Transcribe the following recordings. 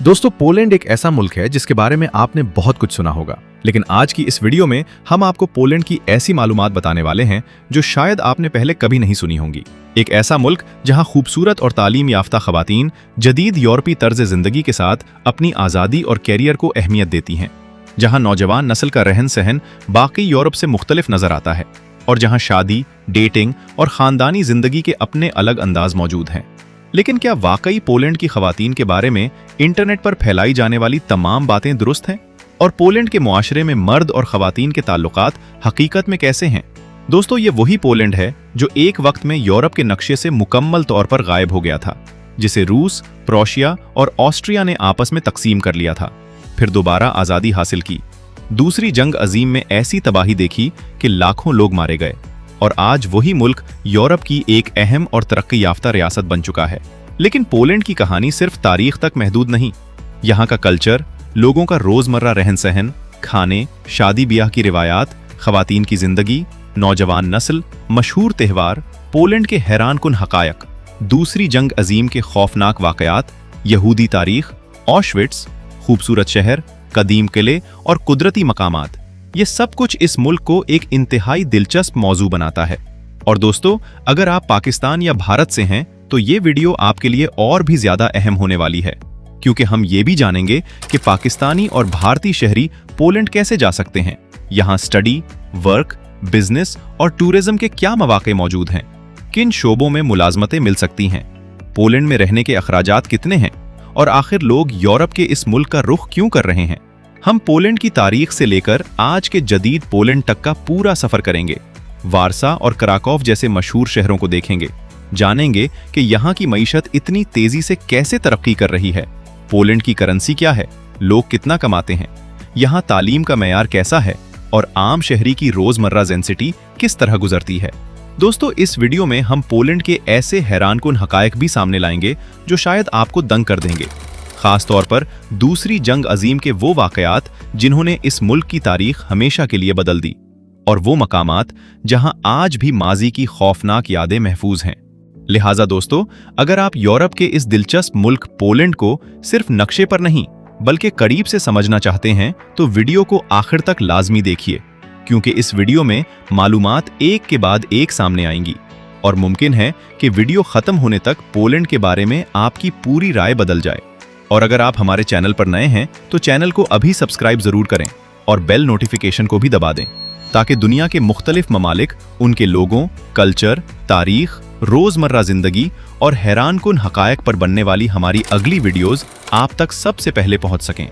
दोस्तों, पोलैंड एक ऐसा मुल्क है जिसके बारे में आपने बहुत कुछ सुना होगा, लेकिन आज की इस वीडियो में हम आपको पोलैंड की ऐसी मालूमात बताने वाले हैं जो शायद आपने पहले कभी नहीं सुनी होंगी। एक ऐसा मुल्क जहां खूबसूरत और तालीम याफ्ता खवातीन जदीद यूरोपी तर्ज जिंदगी के साथ अपनी आज़ादी और कैरियर को अहमियत देती हैं, जहां नौजवान नस्ल का रहन सहन बाकी यूरोप से मुख्तलिफ नजर आता है और जहां शादी, डेटिंग और ख़ानदानी जिंदगी के अपने अलग अंदाज मौजूद हैं। लेकिन क्या वाकई पोलैंड की खवातीन के बारे में इंटरनेट पर फैलाई जाने वाली तमाम बातें दुरुस्त हैं? और पोलैंड के मुआशरे में मर्द और खवातीन के ताल्लुकात हकीकत में कैसे हैं? दोस्तों, ये वही पोलैंड है जो एक वक्त में यूरोप के नक्शे से मुकम्मल तौर पर गायब हो गया था, जिसे रूस, प्रोशिया और ऑस्ट्रिया ने आपस में तकसीम कर लिया था, फिर दोबारा आज़ादी हासिल की। दूसरी जंग अजीम में ऐसी तबाही देखी कि लाखों लोग मारे गए, और आज वही मुल्क यूरोप की एक अहम और तरक्की याफ्ता रियासत बन चुका है। लेकिन पोलैंड की कहानी सिर्फ तारीख तक महदूद नहीं। यहाँ का कल्चर, लोगों का रोजमर्रा रहन सहन, खाने, शादी ब्याह की रिवायात, खवातीन की जिंदगी, नौजवान नस्ल, मशहूर त्यौहार, पोलैंड के हैरानकुन हकायक, दूसरी जंग अजीम के खौफनाक वाकयात, यहूदी तारीख, ऑशविट्स, खूबसूरत शहर, कदीम किले और कुदरती मकामात, ये सब कुछ इस मुल्क को एक इंतहाई दिलचस्प मौजू बनाता है। और दोस्तों, अगर आप पाकिस्तान या भारत से हैं तो ये वीडियो आपके लिए और भी ज्यादा अहम होने वाली है, क्योंकि हम ये भी जानेंगे कि पाकिस्तानी और भारतीय शहरी पोलैंड कैसे जा सकते हैं, यहाँ स्टडी, वर्क, बिजनेस और टूरिज्म के क्या मौके मौजूद हैं, किन शोबों में मुलाजमतें मिल सकती हैं, पोलैंड में रहने के अखराजात कितने हैं, और आखिर लोग यूरोप के इस मुल्क का रुख क्यों कर रहे हैं। हम पोलैंड की तारीख से लेकर आज के जदीद पोलैंड तक का पूरा सफर करेंगे। वारसा और कराकोव जैसे मशहूर शहरों को देखेंगे, जानेंगे कि यहाँ की मईशत इतनी तेजी से कैसे तरक्की कर रही है, पोलैंड की करेंसी क्या है, लोग कितना कमाते हैं, यहाँ तालीम का मेयार कैसा है, और आम शहरी की रोजमर्रा ज़िंदगी किस तरह गुजरती है। दोस्तों, इस वीडियो में हम पोलैंड के ऐसे हैरानकुन हकायक भी सामने लाएंगे जो शायद आपको दंग कर देंगे, खास तौर पर दूसरी जंग अजीम के वो वाकयात जिन्होंने इस मुल्क की तारीख हमेशा के लिए बदल दी, और वो मकामात जहां आज भी माजी की खौफनाक यादें महफूज हैं। लिहाजा दोस्तों, अगर आप यूरोप के इस दिलचस्प मुल्क पोलैंड को सिर्फ नक्शे पर नहीं बल्कि करीब से समझना चाहते हैं तो वीडियो को आखिर तक लाजमी देखिए, क्योंकि इस वीडियो में मालूमात एक के बाद एक सामने आएंगी और मुमकिन है कि वीडियो खत्म होने तक पोलैंड के बारे में आपकी पूरी राय बदल जाए। और अगर आप हमारे चैनल पर नए हैं तो चैनल को अभी सब्सक्राइब जरूर करें और बेल नोटिफिकेशन को भी दबा दें, ताकि दुनिया के मुख्तलिफ ममालिक, उनके लोगों, कल्चर, तारीख, रोजमर्रा जिंदगी और हैरानकुन हकायक पर बनने वाली हमारी अगली वीडियोस आप तक सबसे पहले पहुंच सकें।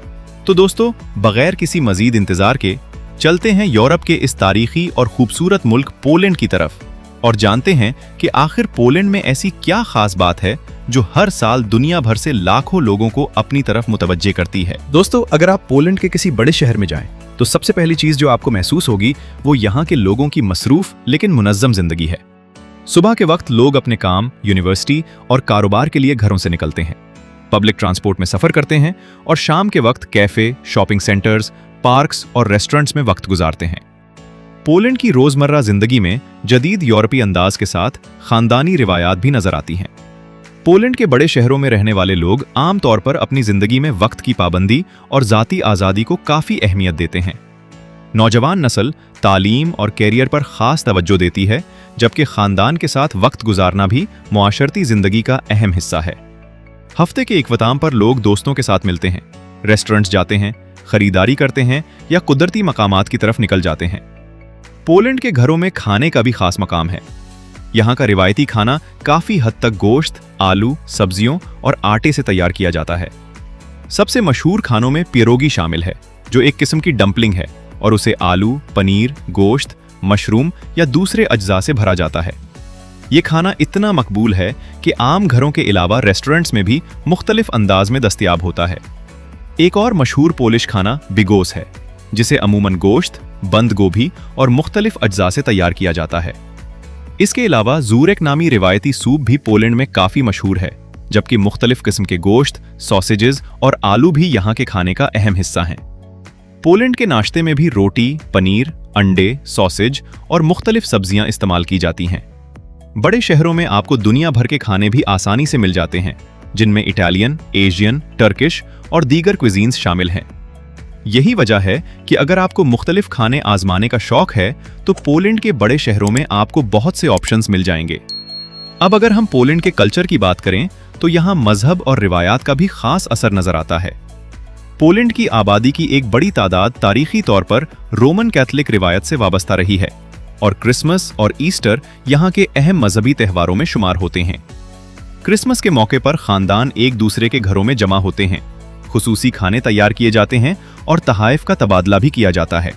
तो दोस्तों, बगैर किसी मजीद इंतजार के चलते हैं यूरोप के इस तारीखी और खूबसूरत मुल्क पोलैंड की तरफ और जानते हैं कि आखिर पोलैंड में ऐसी क्या खास बात है जो हर साल दुनिया भर से लाखों लोगों को अपनी तरफ मुतवज्जे करती है। दोस्तों, अगर आप पोलैंड के किसी बड़े शहर में जाएं तो सबसे पहली चीज जो आपको महसूस होगी वो यहाँ के लोगों की मसरूफ लेकिन मुनज़्ज़म जिंदगी है। सुबह के वक्त लोग अपने काम, यूनिवर्सिटी और कारोबार के लिए घरों से निकलते हैं, पब्लिक ट्रांसपोर्ट में सफर करते हैं और शाम के वक्त कैफे, शॉपिंग सेंटर्स, पार्क्स और रेस्टोरेंट्स में वक्त गुजारते हैं। पोलैंड की रोजमर्रा जिंदगी में जदीद यूरोपी अंदाज के साथ खानदानी रिवायात भी नजर आती हैं। पोलैंड के बड़े शहरों में रहने वाले लोग आमतौर पर अपनी जिंदगी में वक्त की पाबंदी और जाती आज़ादी को काफ़ी अहमियत देते हैं। नौजवान नस्ल तालीम और कैरियर पर ख़ास तवज्जो देती है, जबकि ख़ानदान के साथ वक्त गुजारना भी मुआशरती ज़िंदगी का अहम हिस्सा है। हफ्ते के इख्तिताम पर लोग दोस्तों के साथ मिलते हैं, रेस्टोरेंट्स जाते हैं, खरीदारी करते हैं या कुदरती मकामात की तरफ निकल जाते हैं। पोलैंड के घरों में खाने का भी खास मकाम है। यहाँ का रिवायती खाना काफ़ी हद तक गोश्त, आलू, सब्जियों और आटे से तैयार किया जाता है। सबसे मशहूर खानों में पिरोगी शामिल है, जो एक किस्म की डंपलिंग है और उसे आलू, पनीर, गोश्त, मशरूम या दूसरे अज्जा से भरा जाता है। ये खाना इतना मकबूल है कि आम घरों के अलावा रेस्टोरेंट्स में भी मुख्तलिफ अंदाज में दस्तयाब होता है। एक और मशहूर पोलिश खाना बिगोस है, जिसे अमूमन गोश्त, बंद गोभी और मुख्तलिफ अज्जा से तैयार किया जाता है। इसके अलावा ज़ूरेक नामी रिवायती सूप भी पोलैंड में काफ़ी मशहूर है, जबकि मुख्तलिफ किस्म के गोश्त, सॉसेजेस और आलू भी यहाँ के खाने का अहम हिस्सा हैं। पोलैंड के नाश्ते में भी रोटी, पनीर, अंडे, सॉसेज और मुख्तलिफ सब्जियां इस्तेमाल की जाती हैं। बड़े शहरों में आपको दुनिया भर के खाने भी आसानी से मिल जाते हैं, जिनमें इटालियन, एशियन, टर्किश और दीगर क्विजीन्स शामिल हैं। यही वजह है कि अगर आपको मुख्तलिफ खाने आजमाने का शौक है तो पोलैंड के बड़े शहरों में आपको बहुत से ऑप्शंस मिल जाएंगे। अब अगर हम पोलैंड के कल्चर की बात करें तो यहाँ मजहब और रिवायात का भी खास असर नजर आता है। पोलैंड की आबादी की एक बड़ी तादाद तारीखी तौर पर रोमन कैथोलिक रिवायत से वाबस्ता रही है और क्रिसमस और ईस्टर यहाँ के अहम मजहबी त्योहारों में शुमार होते हैं। क्रिसमस के मौके पर खानदान एक दूसरे के घरों में जमा होते हैं, खुसूसी खाने तैयार किए जाते हैं और तहाइफ का तबादला भी किया जाता है।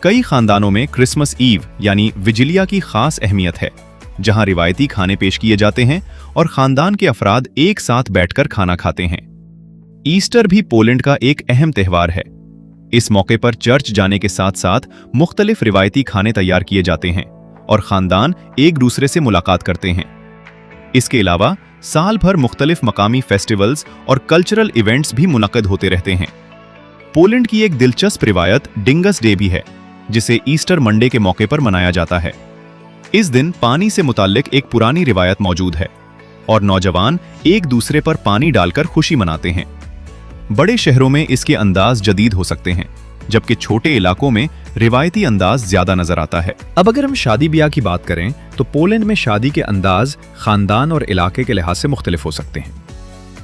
कई खानदानों में क्रिसमस ईव यानी विजिलिया की खास अहमियत है, जहां रिवायती खाने पेश किए जाते हैं और खानदान के अफराद एक साथ बैठकर खाना खाते हैं। ईस्टर भी पोलैंड का एक अहम त्योहार है। इस मौके पर चर्च जाने के साथ साथ मुख्तलिफ रिवायती खाने तैयार किए जाते हैं और खानदान एक दूसरे से मुलाकात करते हैं। इसके अलावा साल भर मुख्तलिफ मकामी फेस्टिवल्स और कल्चरल इवेंट्स भी मुनक्कद होते रहते हैं। पोलैंड की एक दिलचस्प रिवायत डिंगस डे भी है, जिसे ईस्टर मंडे के मौके पर मनाया जाता है। इस दिन पानी से मुताल्लिक एक पुरानी रिवायत मौजूद है और नौजवान एक दूसरे पर पानी डालकर खुशी मनाते हैं। बड़े शहरों में इसके अंदाज जदीद हो सकते हैं, जबकि छोटे इलाकों में रिवायती अंदाज ज्यादा नजर आता है। अब अगर हम शादी ब्याह की बात करें तो पोलैंड में शादी के अंदाज खानदान और इलाके के लिहाज से मुख्तलिफ हो सकते हैं।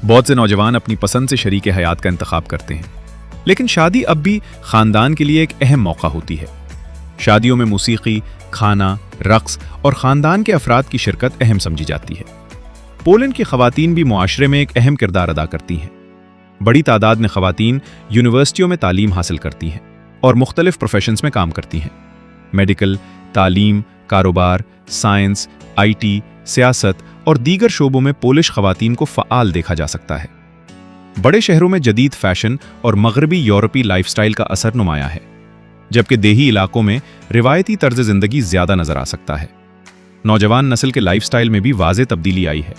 बहुत से नौजवान अपनी पसंद से शरीक हयात का इंतखाब करते हैं, लेकिन शादी अब भी खानदान के लिए एक अहम मौका होती है। शादियों में मूसीकी, खाना, रक्स और खानदान के अफराद की शिरकत अहम समझी जाती है। पोलैंड की खवातीन भी मुआशरे में एक अहम किरदार अदा करती हैं। बड़ी तादाद में खवातीन यूनिवर्सिटियों में तालीम हासिल करती हैं और मुख्तलिफ प्रोफेशंस में काम करती हैं। मेडिकल, तालीम, कारोबार, साइंस, IT, सियासत और दीगर शोबों में पोलिश खवातीन को फ़आल देखा जा सकता है। बड़े शहरों में जदीद फैशन और मगरबी यूरोपी लाइफस्टाइल का असर नुमाया है, जबकि देही इलाकों में रिवायती तर्ज जिंदगी ज्यादा नजर आ सकता है। नौजवान नस्ल के लाइफस्टाइल में भी वाज़ेह तब्दीली आई है।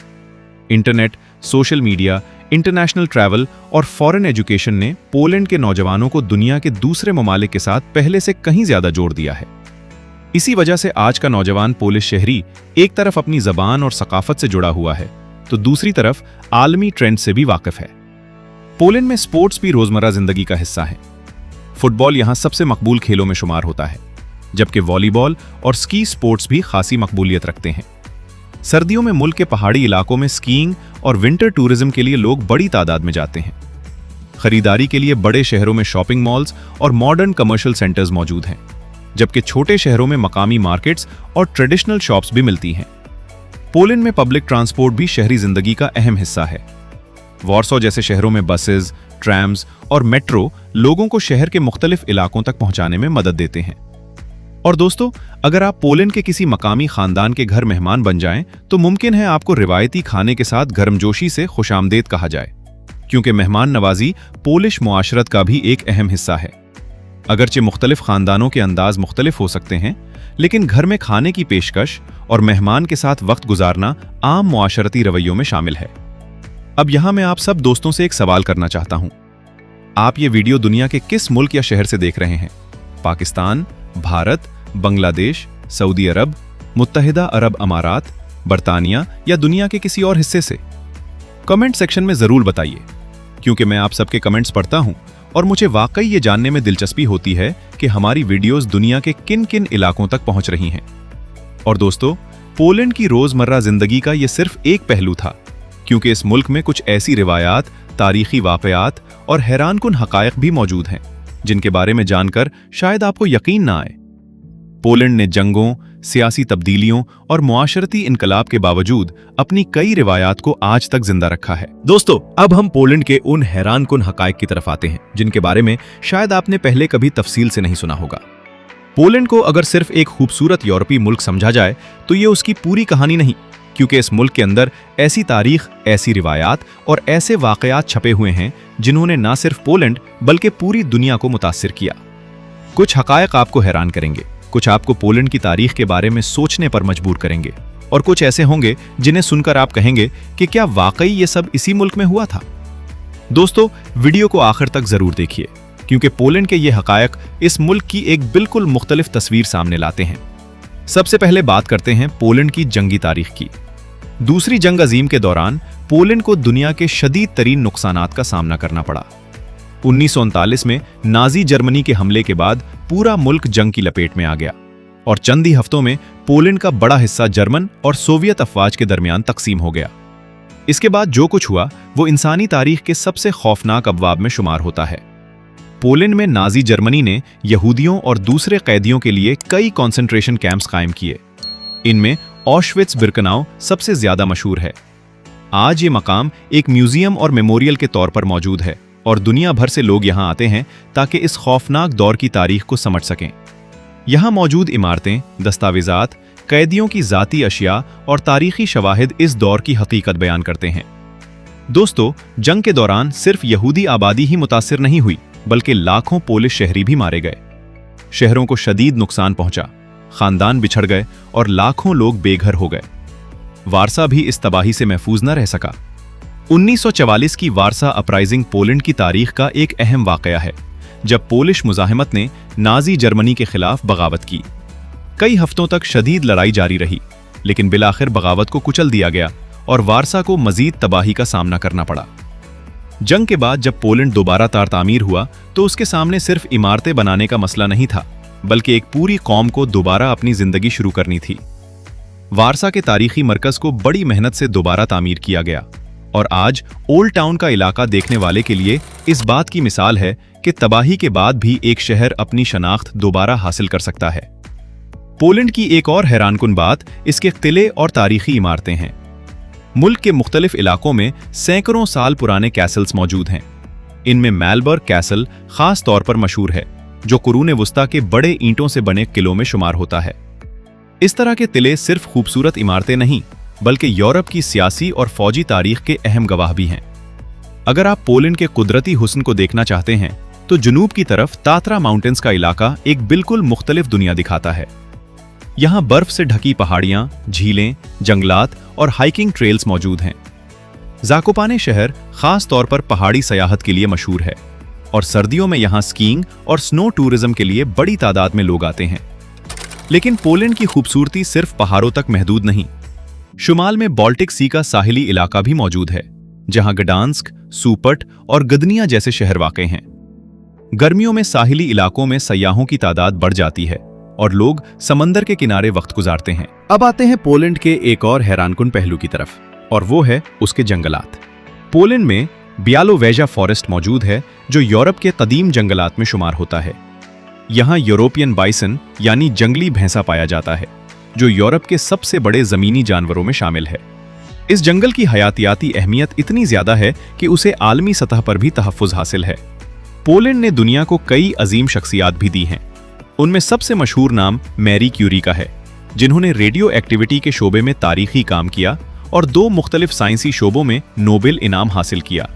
Internet, social media, international travel और फॉरेन एजुकेशन ने पोलैंड के नौजवानों को दुनिया के दूसरे ममालिक के साथ पहले से कहीं ज्यादा जोड़ दिया है। इसी वजह से आज का नौजवान पोलिश शहरी एक तरफ अपनी जबान और सकाफत से जुड़ा हुआ है तो दूसरी तरफ आलमी ट्रेंड से भी वाकिफ है। पोलैंड में स्पोर्ट्स भी रोजमर्रा जिंदगी का हिस्सा है। फुटबॉल यहाँ सबसे मकबूल खेलों में शुमार होता है, जबकि वॉलीबॉल और स्की स्पोर्ट्स भी खासी मकबूलियत रखते हैं। सर्दियों में मुल्क के पहाड़ी इलाकों में स्कीइंग और विंटर टूरिज्म के लिए लोग बड़ी तादाद में जाते हैं। खरीदारी के लिए बड़े शहरों में शॉपिंग मॉल्स और मॉडर्न कमर्शियल सेंटर्स मौजूद हैं, जबकि छोटे शहरों में मकामी मार्केट्स और ट्रेडिशनल शॉप्स भी मिलती हैं। पोलैंड में पब्लिक ट्रांसपोर्ट भी शहरी जिंदगी का अहम हिस्सा है। वॉर्सो जैसे शहरों में बसेस, ट्रैम्स और मेट्रो लोगों को शहर के मुख्तलिफ इलाकों तक पहुंचाने में मदद देते हैं। और दोस्तों, अगर आप पोलैंड के किसी मकामी खानदान के घर मेहमान बन जाएं, तो मुमकिन है आपको रिवायती खाने के साथ गर्मजोशी से खुशामदेद कहा जाए, क्योंकि मेहमान नवाजी पोलिश मुआशरत का भी एक अहम हिस्सा है। अगरचे मुख्तलिफ खानदानों के अंदाज मुख्तलिफ हो सकते हैं, लेकिन घर में खाने की पेशकश और मेहमान के साथ वक्त गुजारना आम मुआशरती रवैयों में शामिल है। अब यहां मैं आप सब दोस्तों से एक सवाल करना चाहता हूं। आप ये वीडियो दुनिया के किस मुल्क या शहर से देख रहे हैं? पाकिस्तान, भारत, बांग्लादेश, सऊदी अरब, मुत्तहिदा अरब अमारात, बरतानिया या दुनिया के किसी और हिस्से से? कमेंट सेक्शन में जरूर बताइए, क्योंकि मैं आप सबके कमेंट्स पढ़ता हूं और मुझे वाकई ये जानने में दिलचस्पी होती है कि हमारी वीडियोस दुनिया के किन किन इलाकों तक पहुंच रही हैं। और दोस्तों, पोलैंड की रोजमर्रा जिंदगी का ये सिर्फ एक पहलू था, क्योंकि इस मुल्क में कुछ ऐसी रिवायात, तारीखी वाकयात और हैरानकुन हकायक भी मौजूद हैं, जिनके बारे में जानकर शायद आपको यकीन ना आए। पोलैंड ने जंगों, सियासी तब्दीलियों और मुआशरती इनकलाब के बावजूद अपनी कई रिवायात को आज तक जिंदा रखा है। दोस्तों, अब हम पोलैंड के उन हैरानकुन हकायक की तरफ आते हैं, जिनके बारे में शायद आपने पहले कभी तफसील से नहीं सुना होगा। पोलैंड को अगर सिर्फ एक खूबसूरत यूरोपीय मुल्क समझा जाए तो ये उसकी पूरी कहानी नहीं, क्योंकि इस मुल्क के अंदर ऐसी तारीख, ऐसी रिवायात और ऐसे वाकयात छपे हुए हैं जिन्होंने न सिर्फ पोलैंड बल्कि पूरी दुनिया को मुतासिर किया। कुछ हकायक आपको हैरान करेंगे, कुछ आपको पोलैंड की तारीख के बारे में सोचने पर मजबूर करेंगे, और कुछ ऐसे होंगे जिन्हें सुनकर आप कहेंगे कि क्या वाकई ये सब इसी मुल्क में हुआ था। दोस्तों, वीडियो को आखिर तक जरूर देखिए, क्योंकि पोलैंड के ये हकायक इस मुल्क की एक बिल्कुल मुख्तलिफ तस्वीर सामने लाते हैं। सबसे पहले बात करते हैं पोलैंड की जंगी तारीख की। दूसरी जंग अजीम के दौरान पोलैंड को दुनिया के शदीद तरीन नुकसानात का सामना करना पड़ा। 1939 में नाजी जर्मनी के हमले के बाद पूरा मुल्क जंग की लपेट में आ गया और चंद ही हफ्तों में पोलैंड का बड़ा हिस्सा जर्मन और सोवियत अफवाज के दरमियान तकसीम हो गया। इसके बाद जो कुछ हुआ वो इंसानी तारीख के सबसे खौफनाक अबवाब में शुमार होता है। पोलैंड में नाजी जर्मनी ने यहूदियों और दूसरे कैदियों के लिए कई कॉन्सेंट्रेशन कैंप्स कायम किए। इनमें ऑशविट्स बिर्केनाउ सबसे ज्यादा मशहूर है। आज ये मकाम एक म्यूजियम और मेमोरियल के तौर पर मौजूद है और दुनिया भर से लोग यहाँ आते हैं ताकि इस खौफनाक दौर की तारीख को समझ सकें। यहाँ मौजूद इमारतें, दस्तावेजात, कैदियों की जाती अशिया और तारीखी शवाहिद इस दौर की हकीकत बयान करते हैं। दोस्तों, जंग के दौरान सिर्फ यहूदी आबादी ही मुतासिर नहीं हुई, बल्कि लाखों पोलिश शहरी भी मारे गए। शहरों को शदीद नुकसान पहुंचा, खानदान बिछड़ गए और लाखों लोग बेघर हो गए। वारसा भी इस तबाही से महफूज न रह सका। 1944 की वारसा अपराइजिंग पोलैंड की तारीख का एक अहम वाकया है, जब पोलिश मुजाहिमत ने नाजी जर्मनी के खिलाफ बगावत की। कई हफ्तों तक शदीद लड़ाई जारी रही, लेकिन बिलाखिर बगावत को कुचल दिया गया और वारसा को मजीद तबाही का सामना करना पड़ा। जंग के बाद जब पोलैंड दोबारा तामीर हुआ तो उसके सामने सिर्फ इमारतें बनाने का मसला नहीं था, बल्कि एक पूरी कौम को दोबारा अपनी जिंदगी शुरू करनी थी। वारसा के तारीखी मरकज को बड़ी मेहनत से दोबारा तामीर किया गया और आज ओल्ड टाउन का इलाका देखने वाले के लिए इस बात की मिसाल है कि तबाही के बाद भी एक शहर अपनी शनाख्त दोबारा हासिल कर सकता है। पोलैंड की एक और हैरानकुन बात इसके किले और तारीखी इमारतें हैं। मुल्क के मुख्तलिफ इलाकों में सैकड़ों साल पुराने कैसल्स मौजूद हैं। इनमें मैलबर्ग कैसल खास तौर पर मशहूर है, जो कुरून वस्ता के बड़े ईंटों से बने किलों में शुमार होता है। इस तरह के किले सिर्फ खूबसूरत इमारतें नहीं, बल्कि यूरोप की सियासी और फौजी तारीख के अहम गवाह भी हैं। अगर आप पोलैंड के कुदरती हुस्न को देखना चाहते हैं तो जुनूब की तरफ तात्रा माउंटेन्स का इलाका एक बिल्कुल मुख्तलिफ दुनिया दिखाता है। यहाँ बर्फ से ढकी पहाड़ियाँ, झीलें, जंगलात और हाइकिंग ट्रेल्स मौजूद हैं। ज़ाकोपाने शहर खास तौर पर पहाड़ी सयाहत के लिए मशहूर है और सर्दियों में यहाँ स्कीइंग और स्नो टूरिज्म के लिए बड़ी तादाद में लोग आते हैं। लेकिन पोलैंड की खूबसूरती सिर्फ पहाड़ों तक महदूद नहीं। शुमाल में बाल्टिक सी का साहिली इलाका भी मौजूद है, जहाँ गडांस्क, सूपट और गदनिया जैसे शहर वाक़ हैं। गर्मियों में साहिली इलाकों में सयाहों की तादाद बढ़ जाती है और लोग समंदर के किनारे वक्त गुजारते हैं। अब आते हैं पोलैंड के एक और हैरानकुन पहलू की तरफ, और वो है उसके जंगलात। पोलैंड में बियालोवेजा फॉरेस्ट मौजूद है, जो यूरोप के कदीम जंगलात में शुमार होता है। यहाँ यूरोपियन बाइसन यानी जंगली भैंसा पाया जाता है, जो यूरोप के सबसे बड़े जमीनी जानवरों में शामिल है। इस जंगल की हयातियाती अहमियत इतनी ज्यादा है कि उसे आलमी सतह पर भी तहफ़्फ़ुज़ हासिल है। पोलैंड ने दुनिया को कई अजीम शख्सियात भी दी हैं। उनमें सबसे मशहूर नाम मैरी क्यूरी का है, जिन्होंने रेडियो एक्टिविटी के शोबे में तारीखी काम किया और 2 मुख्तलिफ साइंसी शोबों में नोबेल इनाम हासिल किया।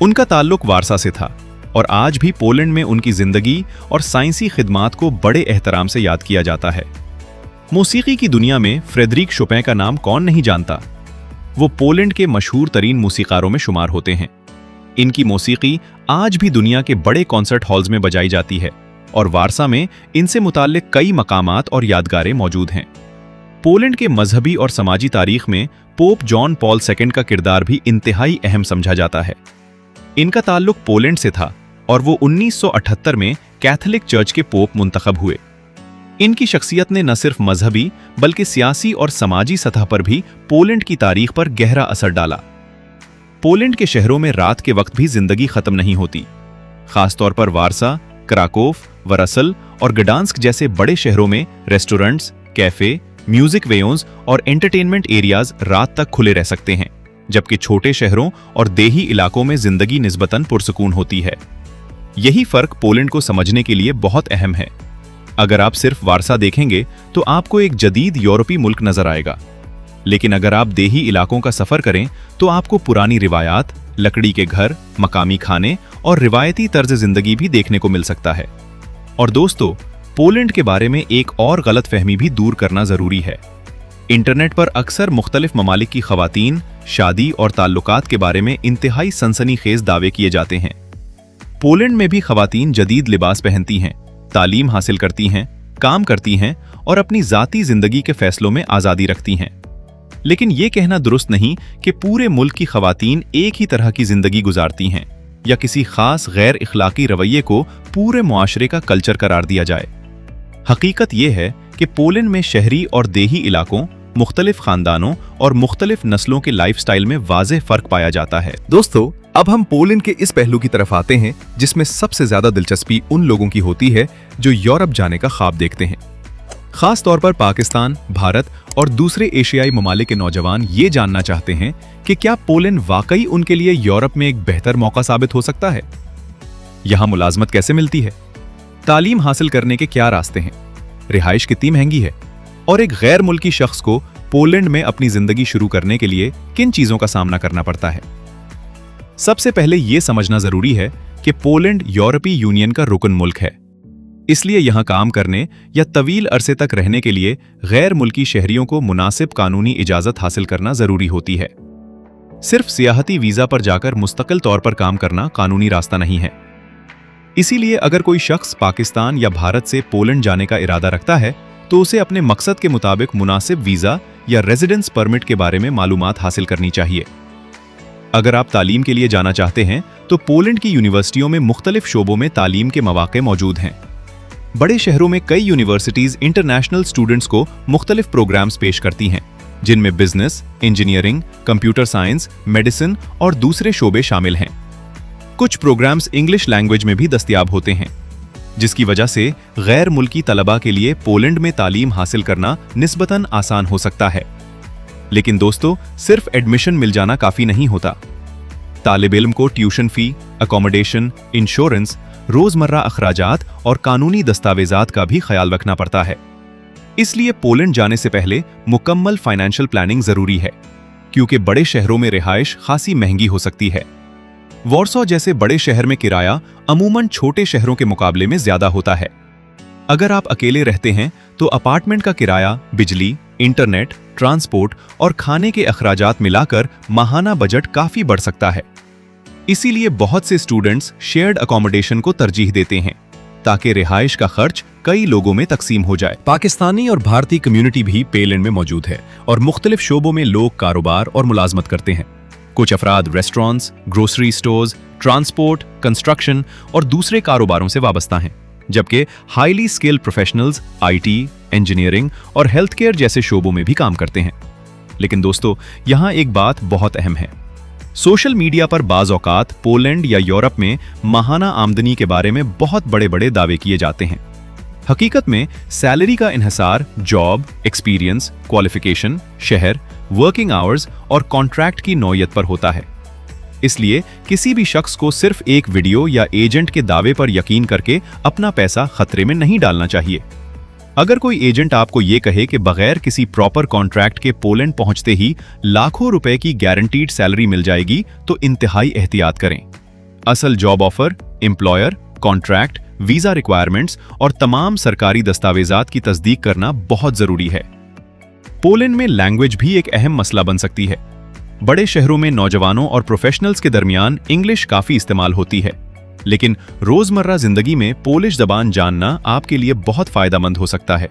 उनका ताल्लुक वारसा से था और आज भी पोलैंड में उनकी जिंदगी और साइंसी खिदमात को बड़े एहतराम से याद किया जाता है। मौसीकी की दुनिया में फ्रेडरिक शोपेन का नाम कौन नहीं जानता। वो पोलैंड के मशहूर तरीन मौसीकारों में शुमार होते हैं। इनकी मौसीकी आज भी दुनिया के बड़े कॉन्सर्ट हॉल्स में बजाई जाती है और वारसा में इनसे मुताल्लिक कई मकामात और यादगारें मौजूद हैं। पोलैंड के मजहबी और समाजी तारीख में पोप जॉन पॉल II का किरदार भी इंतहाई अहम समझा जाता है। इनका ताल्लुक पोलैंड से था और वो 1978 में कैथोलिक चर्च के पोप मुंतखब हुए। इनकी शख्सियत ने न सिर्फ मजहबी बल्कि सियासी और समाजी सतह पर भी पोलैंड की तारीख पर गहरा असर डाला। पोलैंड के शहरों में रात के वक्त भी जिंदगी खत्म नहीं होती। खासतौर पर वारसा, क्राकोव, वरसल और गडांस्क जैसे बड़े शहरों में रेस्टोरेंट्स, कैफे, म्यूजिक वेन्यूज और एंटरटेनमेंट एरियाज रात तक खुले रह सकते हैं, जबकि छोटे शहरों और देही इलाकों में जिंदगी निस्बतन पुरसुकून होती है। यही फर्क पोलैंड को समझने के लिए बहुत अहम है। अगर आप सिर्फ वारसा देखेंगे तो आपको एक जदीद यूरोपी मुल्क नजर आएगा, लेकिन अगर आप देही इलाकों का सफर करें तो आपको पुरानी रिवायात, लकड़ी के घर, मकामी खाने और रिवायती तर्ज जिंदगी भी देखने को मिल सकता है। और दोस्तों, पोलैंड के बारे में एक और गलतफहमी भी दूर करना जरूरी है। इंटरनेट पर अक्सर मुख्तलिफ ममालिक की खवातीन, शादी और ताल्लुकात के बारे में इंतहाई सनसनीखेज दावे किए जाते हैं। पोलैंड में भी खवातीन जदीद लिबास पहनती हैं, तालीम हासिल करती हैं, काम करती हैं और अपनी जाती जिंदगी के फैसलों में आज़ादी रखती हैं। लेकिन ये कहना दुरुस्त नहीं कि पूरे मुल्क की खवातीन एक ही तरह की जिंदगी गुजारती हैं या किसी खास गैर इखलाकी रवैये को पूरे मुआशरे का कल्चर करार दिया जाए। हकीकत यह है कि पोलैंड में शहरी और देही इलाकों, मुख्तलिफ खानदानों और मुख्तलिफ नस्लों के लाइफस्टाइल में वाज़ेह फर्क पाया जाता है। दोस्तों, अब हम पोलैंड के इस पहलू की तरफ आते हैं जिसमें सबसे ज्यादा दिलचस्पी उन लोगों की होती है जो यूरोप जाने का ख्वाब देखते हैं। खास तौर पर पाकिस्तान, भारत और दूसरे एशियाई ममालिक के नौजवान ये जानना चाहते हैं कि क्या पोलैंड वाकई उनके लिए यूरोप में एक बेहतर मौका साबित हो सकता है। यहाँ मुलाजमत कैसे मिलती है, तालीम हासिल करने के क्या रास्ते हैं, रिहाइश कितनी महंगी है और एक गैर मुल्की शख्स को पोलैंड में अपनी जिंदगी शुरू करने के लिए किन चीजों का सामना करना पड़ता है। सबसे पहले यह समझना जरूरी है कि पोलैंड यूरोपीय यूनियन का रुकन मुल्क है, इसलिए यहां काम करने या तवील अरसे तक रहने के लिए गैर मुल्की शहरियों को मुनासिब कानूनी इजाजत हासिल करना जरूरी होती है। सिर्फ सियाहती वीजा पर जाकर मुस्तकिल तौर पर काम करना कानूनी रास्ता नहीं है। इसीलिए अगर कोई शख्स पाकिस्तान या भारत से पोलैंड जाने का इरादा रखता है तो उसे अपने मकसद के मुताबिक मुनासिब वीजा या रेजिडेंस परमिट के बारे में मालूमात हासिल करनी चाहिए। अगर आप तालीम के लिए जाना चाहते हैं तो पोलैंड की यूनिवर्सिटियों में मुख्तलिफ शोबों में तालीम के मौके मौजूद हैं। बड़े शहरों में कई यूनिवर्सिटीज इंटरनेशनल स्टूडेंट्स को मुख्तलिफ प्रोग्राम्स पेश करती हैं, जिनमें business, engineering, computer science, medicine और दूसरे शोबे शामिल हैं। कुछ प्रोग्राम्स इंग्लिश लैंग्वेज में भी दस्तयाब होते हैं, जिसकी वजह से गैर मुल्की तलबा के लिए पोलैंड में तालीम हासिल करना निस्बतन आसान हो सकता है। लेकिन दोस्तों, सिर्फ एडमिशन मिल जाना काफी नहीं होता। तालिब इल्म को ट्यूशन फी, अकोमोडेशन, इंश्योरेंस, रोजमर्रा अखराजात और कानूनी दस्तावेजात का भी ख्याल रखना पड़ता है। इसलिए पोलैंड जाने से पहले मुकम्मल फाइनेंशियल प्लानिंग जरूरी है, क्योंकि बड़े शहरों में रिहाइश खासी महंगी हो सकती है। वॉर्सो जैसे बड़े शहर में किराया अमूमन छोटे शहरों के मुकाबले में ज्यादा होता है। अगर आप अकेले रहते हैं तो अपार्टमेंट का किराया, बिजली, इंटरनेट, ट्रांसपोर्ट और खाने के अखराजात मिलाकर माहाना बजट काफी बढ़ सकता है। इसीलिए बहुत से स्टूडेंट्स शेयर्ड अकोमोडेशन को तरजीह देते हैं ताकि रिहाइश का खर्च कई लोगों में तकसीम हो जाए। पाकिस्तानी और भारतीय कम्युनिटी भी पोलैंड में मौजूद है और मुख्तलिफ शोबों में लोग कारोबार और मुलाजमत करते हैं। कुछ अफराद restaurants, grocery stores, transport, construction और दूसरे कारोबारों से वाबस्ता हैं, जबकि highly skilled professionals IT, engineering और हेल्थ केयर जैसे शोबों में भी काम करते हैं। लेकिन दोस्तों, यहाँ एक बात बहुत अहम है। सोशल मीडिया पर बाज़ औकात पोलैंड या यूरोप में माहाना आमदनी के बारे में बहुत बड़े बड़े दावे किए जाते हैं। हकीकत में सैलरी का इन्हिसार जॉब, एक्सपीरियंस, क्वालिफिकेशन, शहर, वर्किंग आवर्स और कॉन्ट्रैक्ट की नौयत पर होता है। इसलिए किसी भी शख्स को सिर्फ एक वीडियो या एजेंट के दावे पर यकीन करके अपना पैसा खतरे में नहीं डालना चाहिए। अगर कोई एजेंट आपको ये कहे कि बगैर किसी प्रॉपर कॉन्ट्रैक्ट के पोलैंड पहुंचते ही लाखों रुपए की गारंटीड सैलरी मिल जाएगी तो इंतहाई एहतियात करें। असल job offer, employer, contract, visa requirements और तमाम सरकारी दस्तावेजात की तस्दीक करना बहुत जरूरी है। पोलैंड में लैंग्वेज भी एक अहम मसला बन सकती है। बड़े शहरों में नौजवानों और प्रोफेशनल्स के दरमियान इंग्लिश काफी इस्तेमाल होती है, लेकिन रोजमर्रा जिंदगी में पोलिश जबान जानना आपके लिए बहुत फायदेमंद हो सकता है।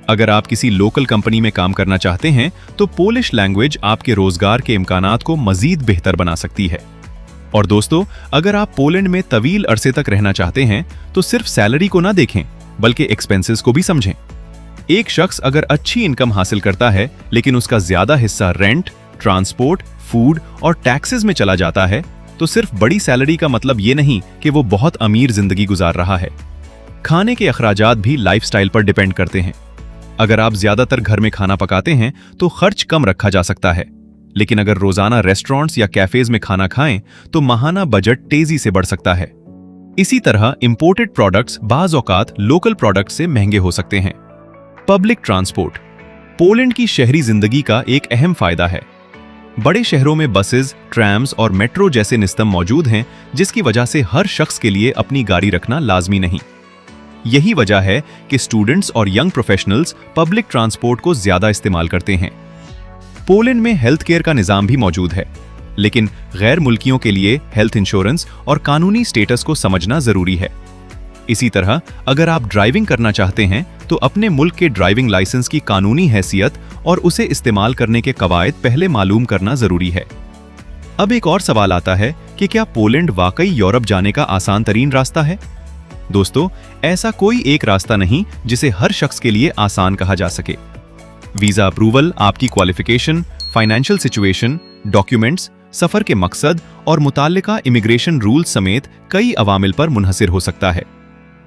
अगर आप किसी लोकल कंपनी में काम करना चाहते हैं तो पोलिश लैंग्वेज आपके रोजगार के इम्कानात को मजीद बेहतर बना सकती है। और दोस्तों, अगर आप पोलैंड में तवील अरसे तक रहना चाहते हैं तो सिर्फ सैलरी को ना देखें बल्कि एक्सपेंसेस को भी समझें। एक शख्स अगर अच्छी इनकम हासिल करता है लेकिन उसका ज्यादा हिस्सा रेंट, ट्रांसपोर्ट, फूड और टैक्सेस में चला जाता है तो सिर्फ बड़ी सैलरी का मतलब ये नहीं कि वो बहुत अमीर जिंदगी गुजार रहा है। खाने के अखराजात भी लाइफस्टाइल पर डिपेंड करते हैं। अगर आप ज्यादातर घर में खाना पकाते हैं तो खर्च कम रखा जा सकता है, लेकिन अगर रोजाना रेस्टोरेंट्स या कैफेज में खाना खाएं तो माहाना बजट तेजी से बढ़ सकता है। इसी तरह इंपोर्टेड प्रोडक्ट्स बाज औकात लोकल प्रोडक्ट से महंगे हो सकते हैं। पब्लिक ट्रांसपोर्ट पोलैंड की शहरी जिंदगी का एक अहम फायदा है। बड़े शहरों में बसेस, ट्रैम्स और मेट्रो जैसे निस्तम मौजूद हैं, जिसकी वजह से हर शख्स के लिए अपनी गाड़ी रखना लाजमी नहीं। यही वजह है कि स्टूडेंट्स और यंग प्रोफेशनल्स पब्लिक ट्रांसपोर्ट को ज्यादा इस्तेमाल करते हैं। पोलैंड में हेल्थ केयर का निजाम भी मौजूद है, लेकिन गैर मुल्कियों के लिए हेल्थ इंश्योरेंस और कानूनी स्टेटस को समझना जरूरी है। इसी तरह अगर आप ड्राइविंग करना चाहते हैं तो अपने मुल्क के ड्राइविंग लाइसेंस की कानूनी हैसियत और उसे इस्तेमाल करने के कवायद पहले मालूम करना जरूरी है। अब एक और सवाल आता है कि क्या पोलैंड वाकई यूरोप जाने का आसान तरीन रास्ता है? दोस्तों, ऐसा कोई एक रास्ता नहीं जिसे हर शख्स के लिए आसान कहा जा सके। वीजा अप्रूवल आपकी क्वालिफिकेशन, फाइनेंशियल सिचुएशन, डॉक्यूमेंट्स, सफर के मकसद और मुताल्लिका इमिग्रेशन रूल्स समेत कई अवामिल पर मुनहसिर हो सकता है।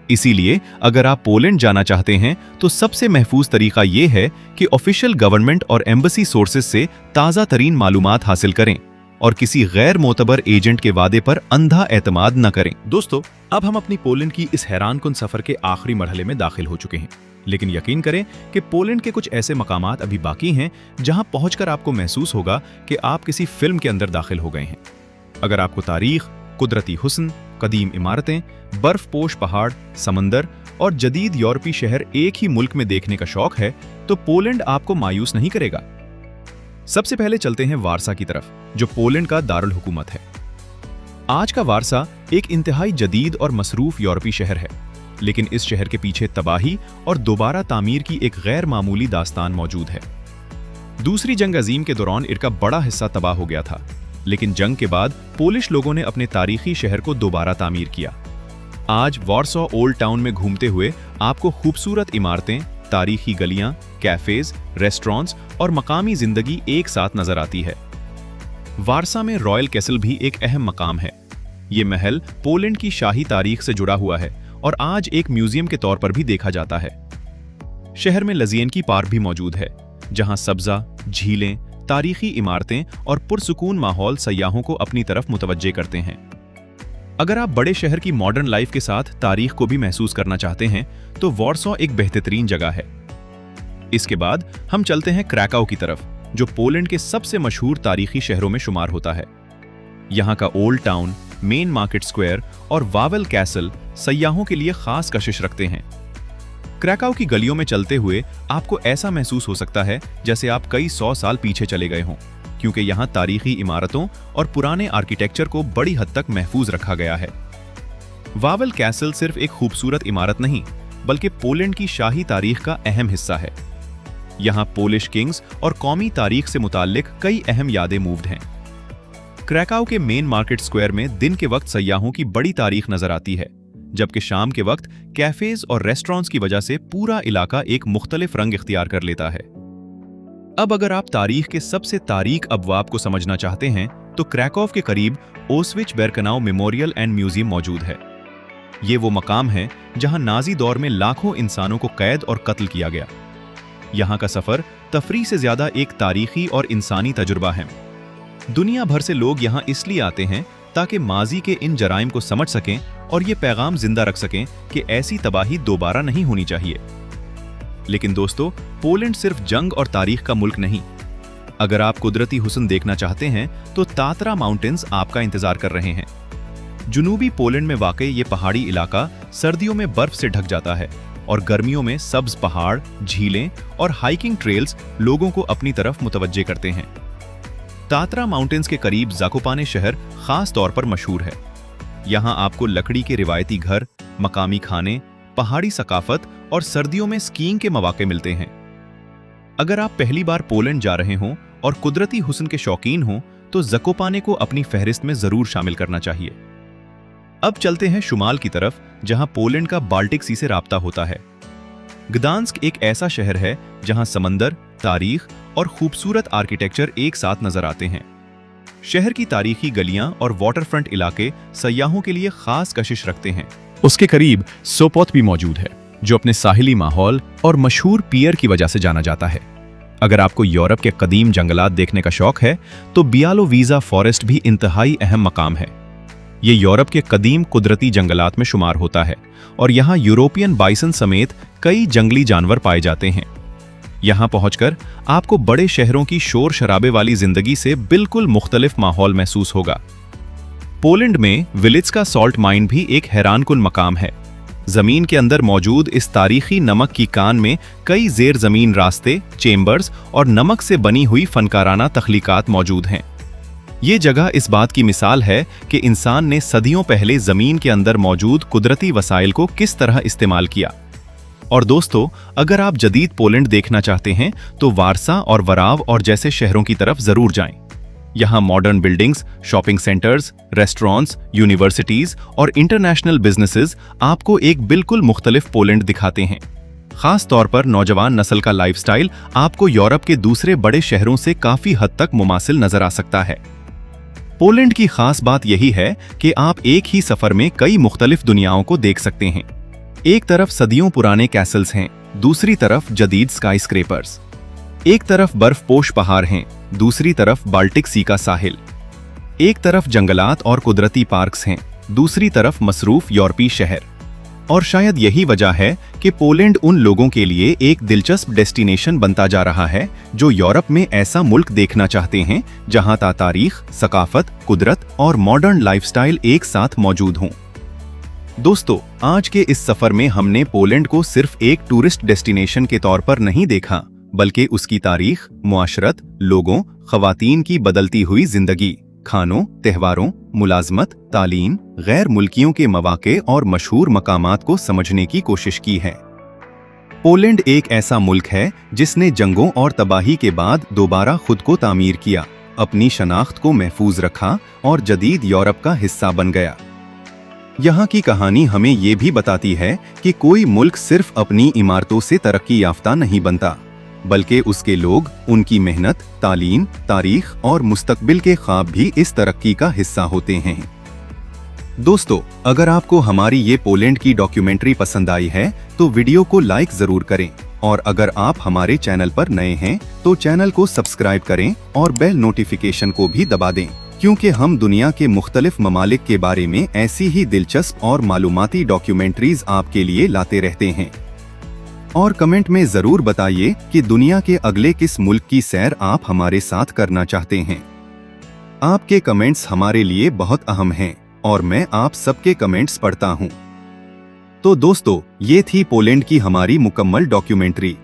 इसीलिए अगर आप पोलैंड जाना चाहते हैं तो सबसे महफूज तरीका यह है कि ऑफिशियल गवर्नमेंट और एम्बेसी सोर्सेज से ताज़ा तरीन मालूमात हासिल करें और किसी गैर मोतबर एजेंट के वादे पर अंधा एतमाद न करें। दोस्तों, अब हम अपनी पोलैंड की इस हैरानकुन सफर के आखिरी मरहले में दाखिल हो चुके हैं, लेकिन यकीन करें कि पोलैंड के कुछ ऐसे मकामात अभी बाकी हैं जहां पहुंचकर आपको महसूस होगा कि आप किसी फिल्म के अंदर दाखिल हो गए हैं। अगर आपको तारीख, कुदरती हुस्न, कदीम इमारतें, बर्फपोश पहाड़, समंदर और जदीद यूरोपीय शहर एक ही मुल्क में देखने का शौक है तो पोलैंड आपको मायूस नहीं करेगा। सबसे पहले चलते हैं वारसा की तरफ, जो पोलैंड का दारुल हुकूमत है। आज का वारसा एक इंतहाई जदीद और मसरूफ यूरोपीय शहर है, लेकिन इस शहर के पीछे तबाही और दोबारा तामीर की एक गैर मामूली दास्तान मौजूद है। दूसरी जंग अजीम के दौरान इनका बड़ा हिस्सा तबाह हो गया था, लेकिन जंग के बाद पोलिश लोगों ने अपने तारीखी शहर को दोबारा तामीर किया। आज वॉर्सो ओल्ड टाउन में घूमते हुए आपको खूबसूरत इमारतें, तारीखी गलियां, कैफेज, रेस्टोरेंट्स और मकामी जिंदगी एक साथ नजर आती है। वारसा में रॉयल कैसल भी एक अहम मकाम है। ये महल पोलैंड की शाही तारीख से जुड़ा हुआ है और आज एक म्यूजियम के तौर पर भी देखा जाता है। शहर में लजियनकी पार्क भी मौजूद है, जहां सब्जा, झीलें, तारीखी इमारतें और पुरसुकून माहौल सयाहों को अपनी तरफ मुतवज्जे करते हैं। अगर आप बड़े शहर की मॉडर्न लाइफ के साथ तारीख को भी महसूस करना चाहते हैं तो वॉर्सो एक बेहतरीन जगह है। इसके बाद हम चलते हैं क्रैकाउ की तरफ, जो पोलैंड के सबसे मशहूर तारीखी शहरों में शुमार होता है। यहाँ का old town, main market square और वावेल कैसल सयाहों के लिए खास कशिश रखते हैं। क्रैकाउ की गलियों में चलते हुए आपको ऐसा महसूस हो सकता है जैसे आप कई 100 साल पीछे चले गए हों, क्योंकि यहाँ तारीखी इमारतों और पुराने आर्किटेक्चर को बड़ी हद तक महफूज रखा गया है। वावेल कैसल सिर्फ एक खूबसूरत इमारत नहीं, बल्कि पोलैंड की शाही तारीख का अहम हिस्सा है। यहाँ पोलिश किंग्स और कौमी तारीख से मुताल्लिक कई अहम यादें मूव्ड हैं। क्रैकाउ के मेन मार्केट स्क्वायर में दिन के वक्त सयाहों की बड़ी तारीख नजर आती है, जबकि शाम के वक्त कैफेज और रेस्टोरेंट्स की वजह से पूरा इलाका एक मुख्तलिफ रंग इख्तियार कर लेता है। अब अगर आप तारीख के सबसे तारीक अबवाब को समझना चाहते हैं तो क्रैकोव के करीब ओस्विच-बिर्केनाउ मेमोरियल एंड म्यूजियम मौजूद है। ये वो मकाम है जहां नाजी दौर में लाखों इंसानों को कैद और कत्ल किया गया। यहाँ का सफर तफरीह से ज्यादा एक तारीखी और इंसानी तजुर्बा है। दुनिया भर से लोग यहाँ इसलिए आते हैं ताकि माजी के इन जराइम को समझ सकें और ये पैगाम जिंदा रख सकें कि ऐसी तबाही दोबारा नहीं होनी चाहिए। लेकिन दोस्तों, पोलैंड सिर्फ जंग और तारीख का मुल्क नहीं। अगर आप कुदरती हुस्न देखना चाहते हैं तो तात्रा माउंटेन्स आपका इंतजार कर रहे हैं। जुनूबी पोलैंड में वाक़ई ये पहाड़ी इलाका सर्दियों में बर्फ से ढक जाता है और गर्मियों में सब्ज पहाड़, झीलें और हाइकिंग ट्रेल्स लोगों को अपनी तरफ मुतवज्जे करते हैं। तात्रा माउंटेन्स के करीब ज़ाकोपाने शहर खास तौर पर मशहूर है। यहाँ आपको लकड़ी के रिवायती घर, मकामी खाने, पहाड़ी सकाफत और सर्दियों में स्कीइंग के मौके मिलते हैं। अगर आप पहली बार पोलैंड जा रहे हों और कुदरती हुस्न के शौकीन हों तो ज़ाकोपाने को अपनी फहरिस्त में जरूर शामिल करना चाहिए। अब चलते हैं शुमाल की तरफ, जहां पोलैंड का बाल्टिक सी से राब्ता होता है। ग्दांस्क एक ऐसा शहर है जहां समंदर, तारीख और खूबसूरत आर्किटेक्चर एक साथ नजर आते हैं। शहर की तारीखी गलियां और वाटरफ्रंट इलाके सयाहों के लिए खास कशिश रखते हैं। उसके करीब सोपोत भी मौजूद है, जो अपने साहिली माहौल और मशहूर पियर की वजह से जाना जाता है। अगर आपको यूरोप के कदीम जंगलात देखने का शौक है तो बियालोवीजा फॉरेस्ट भी इंतहाई अहम मकाम है। ये यूरोप के कदीम कुदरती जंगलात में शुमार होता है और यहाँ यूरोपियन बाइसन समेत कई जंगली जानवर पाए जाते हैं। यहाँ पहुंचकर आपको बड़े शहरों की शोर शराबे वाली जिंदगी से बिल्कुल मुख्तलिफ माहौल महसूस होगा। पोलैंड में विलिट्स्का सॉल्ट माइन भी एक हैरानकुन मकाम है। जमीन के अंदर मौजूद इस तारीखी नमक की कान में कई जेर जमीन रास्ते, चेम्बर्स और नमक से बनी हुई फनकाराना तख्लीकात मौजूद हैं। ये जगह इस बात की मिसाल है कि इंसान ने सदियों पहले जमीन के अंदर मौजूद कुदरती वसाइल को किस तरह इस्तेमाल किया। और दोस्तों, अगर आप जदीद पोलैंड देखना चाहते हैं तो वारसा और वराव और जैसे शहरों की तरफ जरूर जाएं। यहाँ modern buildings, shopping centres, restaurants, universities और इंटरनेशनल बिजनेसेस आपको एक बिल्कुल मुख्तलिफ पोलैंड दिखाते हैं। खास तौर पर नौजवान नस्ल का लाइफस्टाइल आपको यूरोप के दूसरे बड़े शहरों से काफी हद तक मुमासिल नजर आ सकता है। पोलैंड की खास बात यही है कि आप एक ही सफर में कई मुख्तलिफ दुनियाओं को देख सकते हैं। एक तरफ सदियों पुराने कैसल्स हैं, दूसरी तरफ जदीद स्काई स्क्रेपर्स। एक तरफ बर्फपोश पहाड़ हैं, दूसरी तरफ बाल्टिक सी का साहिल। एक तरफ जंगलात और कुदरती पार्क्स हैं, दूसरी तरफ मसरूफ यूरोपीय शहर। और शायद यही वजह है कि पोलैंड उन लोगों के लिए एक दिलचस्प डेस्टिनेशन बनता जा रहा है जो यूरोप में ऐसा मुल्क देखना चाहते हैं जहां तारीख, सकाफत, कुदरत और मॉडर्न लाइफस्टाइल एक साथ मौजूद हों। दोस्तों, आज के इस सफर में हमने पोलैंड को सिर्फ एक टूरिस्ट डेस्टिनेशन के तौर पर नहीं देखा, बल्कि उसकी तारीख, मुआशरत, लोगों, खवातीन की बदलती हुई जिंदगी, खानों, त्योहारों, मुलाजमत, तालीम, गैर मुल्कियों के मौके और मशहूर मकामात को समझने की कोशिश की है। पोलैंड एक ऐसा मुल्क है जिसने जंगों और तबाही के बाद दोबारा खुद को तामीर किया, अपनी शनाख्त को महफूज रखा और जदीद यूरोप का हिस्सा बन गया। यहाँ की कहानी हमें ये भी बताती है कि कोई मुल्क सिर्फ अपनी इमारतों से तरक्की याफ्ता नहीं बनता, बल्कि उसके लोग, उनकी मेहनत, तालीम, तारीख और मुस्तकबिल के ख्वाब भी इस तरक्की का हिस्सा होते हैं। दोस्तों, अगर आपको हमारी ये पोलैंड की डॉक्यूमेंट्री पसंद आई है तो वीडियो को लाइक जरूर करें, और अगर आप हमारे चैनल पर नए हैं तो चैनल को सब्सक्राइब करें और बेल नोटिफिकेशन को भी दबा दें, क्योंकि हम दुनिया के मुख्तलिफ ममालिक के बारे में ऐसी ही दिलचस्प और मालूमाती डॉक्यूमेंट्रीज आपके लिए लाते रहते हैं। और कमेंट में जरूर बताइए कि दुनिया के अगले किस मुल्क की सैर आप हमारे साथ करना चाहते हैं। आपके कमेंट्स हमारे लिए बहुत अहम हैं और मैं आप सबके कमेंट्स पढ़ता हूं। तो दोस्तों, ये थी पोलैंड की हमारी मुकम्मल डॉक्यूमेंट्री।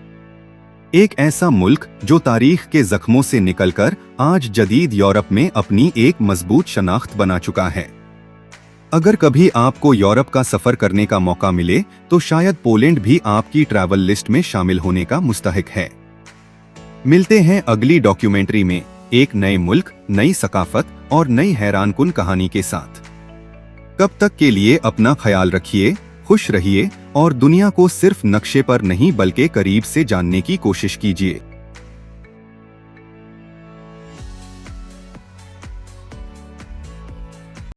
एक ऐसा मुल्क जो तारीख के जख्मों से निकलकर आज जदीद यूरोप में अपनी एक मजबूत शनाख्त बना चुका है। अगर कभी आपको यूरोप का सफर करने का मौका मिले तो शायद पोलैंड भी आपकी ट्रैवल लिस्ट में शामिल होने का मुस्तहिक है। मिलते हैं अगली डॉक्यूमेंट्री में एक नए मुल्क, नई सकाफत और नई हैरानकुन कहानी के साथ। कब तक के लिए अपना ख्याल रखिए, खुश रहिए और दुनिया को सिर्फ नक्शे पर नहीं बल्कि करीब से जानने की कोशिश कीजिए।